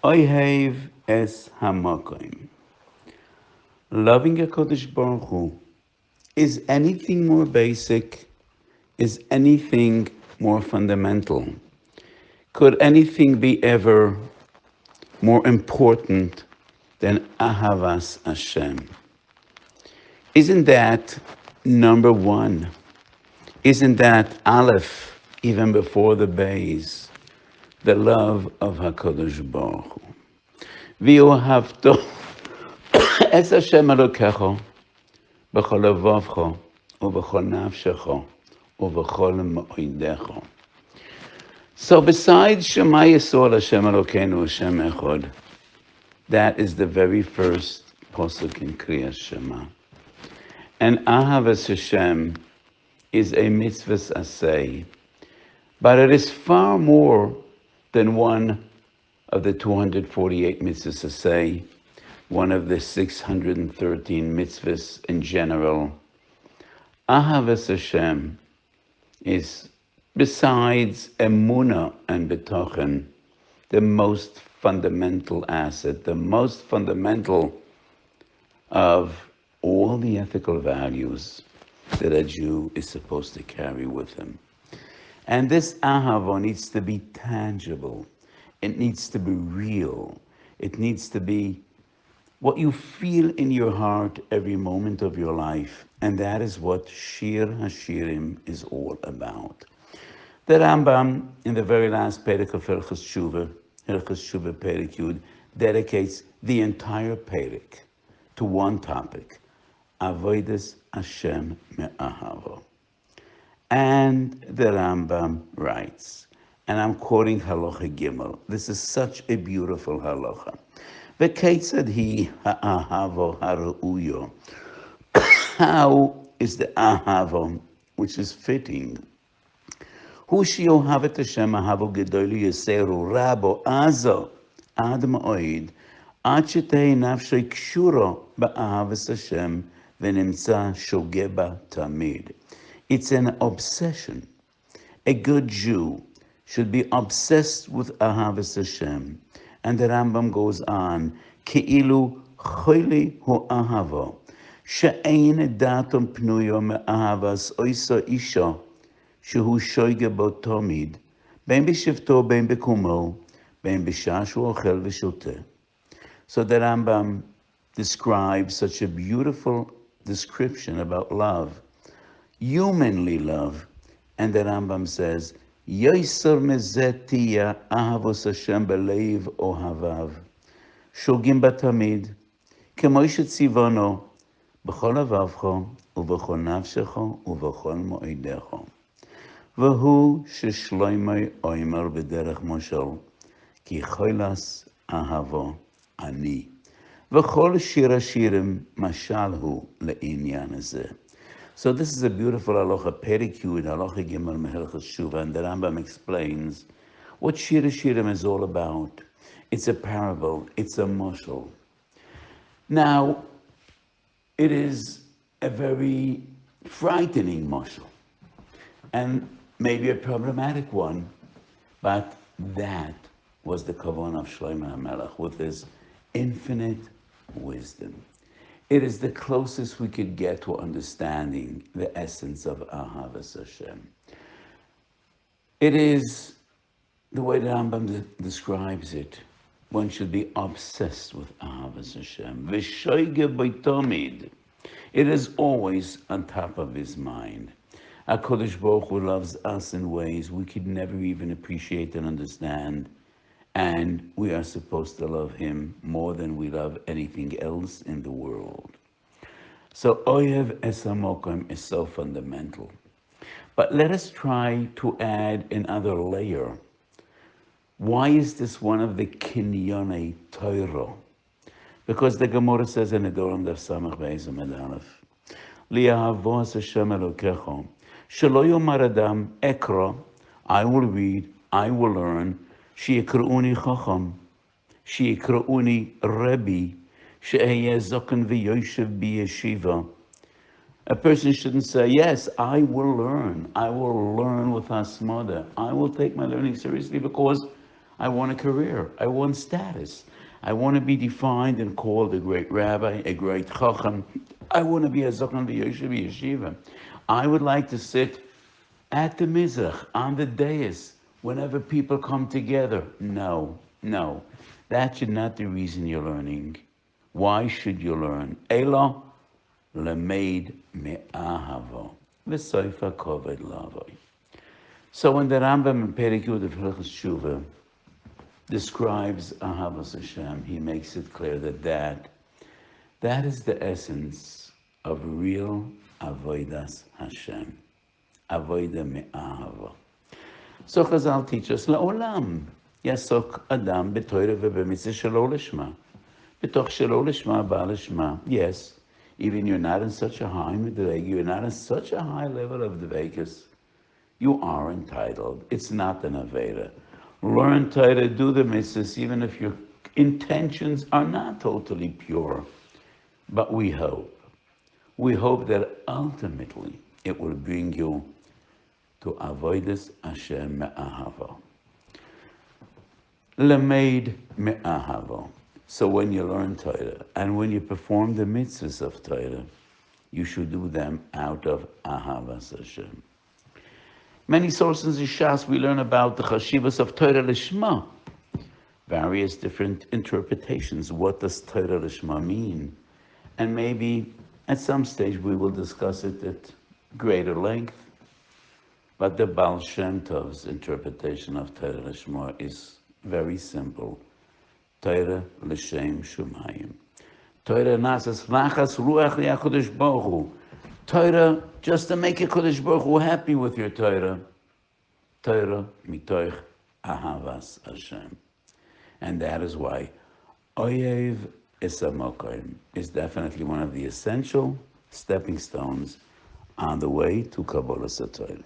Ohev es HaMakom. Loving a Kodesh Baruch Hu is anything more basic, is anything more fundamental. Could anything be ever more important than Ahavas Hashem? Isn't that number one? Isn't that Aleph, even before the Bays, the love of HaKadosh Baruch Hu? V'yohavto es Hashem Elokecho b'chol levavcho u'b'chol nafshecho u'b'chol ma'odecho. So besides Shema Yisrael Hashem Elokeinu Hashem Echad, that is the very first posuk in Kriyas Shema. And Ahavas Hashem is a mitzvahs asay, but it is far more than one of the 248 mitzvahs asay, one of the 613 mitzvahs in general. Ahavas Hashem is, besides emunah and betochen, the most fundamental asset, the most fundamental of all the ethical values that a Jew is supposed to carry with him. And this ahava needs to be tangible. It needs to be real. It needs to be what you feel in your heart every moment of your life. And that is what Shir HaShirim is all about. The Rambam, in the very last Perek of Hilchos Tshuva Perek Yud, dedicates the entire Perek to one topic, Avodas Hashem Me'ahava. And the Rambam writes, and I'm quoting Halacha Gimel. This is such a beautiful halacha. V'keitzad hi ha'ahava hara'uyo. How is the ahava, which is fitting? Hu she'ohavet Hashem ahavo gedoli yaseru rabo azo ad ma'oid ad shetei nafshay kshuro ba'ahavas Hashem v'nimtza shogeba tamid. It's an obsession. A good Jew should be obsessed with Ahavas Hashem. And the Rambam goes on, Ke'ilu choili hu ahava, she'ein datom pnuyo me'ahavas oisa isha, shehu shoyge bo tomid, ben b'shivto, ben b'kumo, ben b'shashu ochel v'shoteh. So the Rambam describes such a beautiful description about love, humanly love. And the Rambam says, Yoisor mezetiya ahavos Hashem b'leiv ohavav, shogim batamid, kemoishet tzivono, b'chol avavcho, u'b'chol nafshecho, u'b'chol mo'idecho. V'hu sheshloimei oimer b'derech moshel, ki cholas ahavo ani. V'chol shir hashirim mashal hu le'inyan hazeh. So this is a beautiful halacha, Perek Yud, halacha Gimel Mehilchos Tshuva, and the Rambam explains what Shir HaShirim is all about. It's a parable, it's a mashal. Now, it is a very frightening mashal, and maybe a problematic one, but that was the kavanah of Shlomo HaMelech with his infinite wisdom. It is the closest we could get to understanding the essence of Ahavas Hashem. It is the way the Rambam describes it. One should be obsessed with Ahavas Hashem. V'shoige b'tomid. It is always on top of his mind. HaKadosh Baruch Hu loves us in ways we could never even appreciate and understand. And we are supposed to love him more than we love anything else in the world. So Ohev es HaMakom is so fundamental. But let us try to add another layer. Why is this one of the Kinyan Torah? Because the Gemara says in the Doram Daf Samach Beis Amud Aleph, Li'ahavos Hashem Elokecho, shelo yomar adam ekra, I will read, I will learn, She'yikra'uni chacham, she'yikra'uni rebbe, she'eyeh zoken v'yoshev b'yeshiva. A person shouldn't say, yes, I will learn with Hasmada. I will take my learning seriously because I want a career. I want status. I want to be defined and called a great rabbi, a great chacham. I want to be a zokan yeshiva. I would like to sit at the mizrach, on the dais, whenever people come together. No, no. That should not be the reason you're learning. Why should you learn? Elo lemeid me'ahavo. V'soifa koved lavoi. So when the Rambam in Perek Yud of Hilchos Tshuva describes Ahavas Hashem, he makes it clear that is the essence of real Avodas Hashem. Avodah me'ahava. So Chazal teach us, La'olam yasok Adam b'toira v'b'mitzvah shelo lishma. B'toch shelo lishma ba lishma. Yes, even you're not in such a high medreg, you're not in such a high level of dvekus, you are entitled. It's not an Aveda. Learn Torah, do the mitzvahs, even if your intentions are not totally pure. But we hope that ultimately it will bring you to avodas Hashem me'ahavo. Lemeid me'ahavo. So when you learn Torah and when you perform the mitzvahs of Torah, you should do them out of Ahavas Hashem. Many sources in Shas we learn about the chashivas of Torah Lishma. Various different interpretations. What does Torah Lishma mean? And maybe at some stage we will discuss it at greater length. But the Baal Shem Tov's interpretation of Torah Lishma is very simple. Torah L'Shem Shumayim. Torah Nasas Lachas Ruach LiHaKadosh Baruch Hu. Torah, just to make a Kodesh Baruch Hu happy with your Torah. Torah mitoich Ahavas Hashem. And that is why Ohev is HaMakom is definitely one of the essential stepping stones on the way to Kabbalas Torah.